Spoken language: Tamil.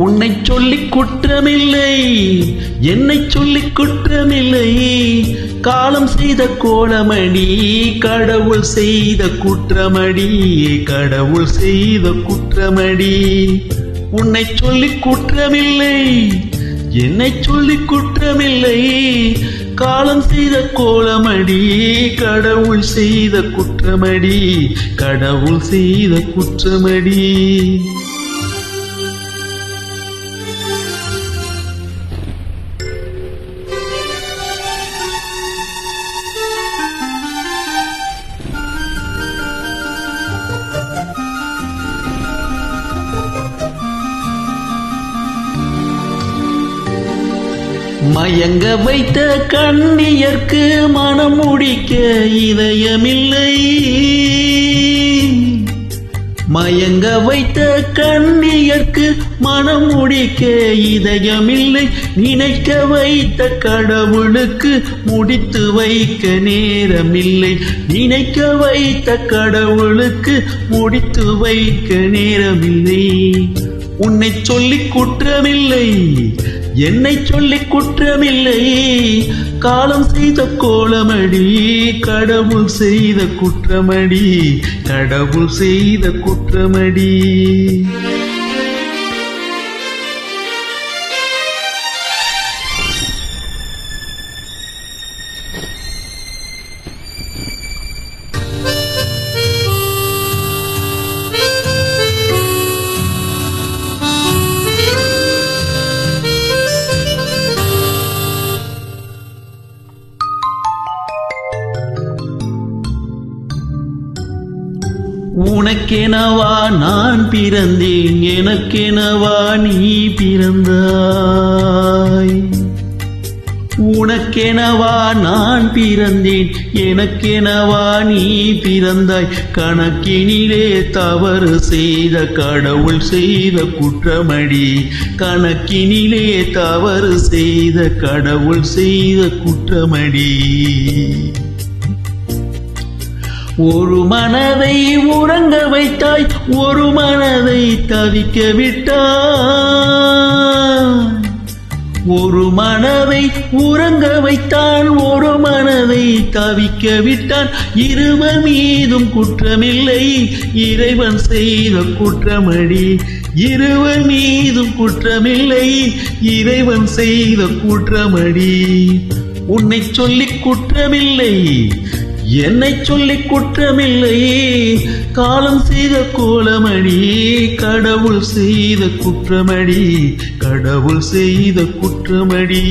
உன்னை சொல்லி குற்றமில்லை, என்னை சொல்லி குற்றமில்லை. காலம் செய்த கோலமடி, கடவுள் செய்த குற்றமடி, கடவுள் செய்த குற்றமடி. உன்னை சொல்லி குற்றமில்லை, என்னை சொல்லி குற்றமில்லை. காலம் செய்த கோலமடி, கடவுள் செய்த குற்றமடி, கடவுள் செய்த குற்றமடி. மயங்க வைத்த கண்ணியர்க்கு மனம் முடிக்க இதயமில்லை. மயங்க வைத்த கண்ணியர்க்கு மனம் முடிக்க இதயமில்லை. நினைக்க வைத்த கடவுளுக்கு முடித்து வைக்க நேரமில்லை. நினைக்க வைத்த கடவுளுக்கு முடித்து வைக்க நேரமில்லை. உன்னை சொல்லி குற்றமில்லை, என்னை சொல்லி குற்றமில்லை. காலம் செய்த கோலமடி, கடவுள் செய்த குற்றமடி, கடவுள் செய்த குற்றமடி. உனக்கெனவா நான் பிறந்தேன், எனக்கெனவா நீ பிறந்தாய். உனக்கெனவா நான் பிறந்தேன், எனக்கெனவா நீ பிறந்தாய். கணக்கினிலே தவறு செய்த கடவுள் செய்த குற்றமடி, கணக்கினிலே தவறு செய்த கடவுள் செய்த குற்றமடி. ஒரு மனதை உறங்க வைத்தாய், ஒரு மனதை தவிக்க விட்டாய். ஒரு மனதை உறங்க வைத்தான், ஒரு மனதை தவிக்க விட்டான். இருவர் மீதும் குற்றமில்லை, இறைவன் செய்த குற்றமடி. இருவர் மீதும் குற்றமில்லை, இறைவன் செய்த குற்றமடி. உன்னை சொல்லி குற்றமில்லை, என்னை சொல்லி குற்றமில்லை. காலம் செய்த கோலமடி, கடவுள் செய்த குற்றமடி, கடவுள் செய்த குற்றமடி.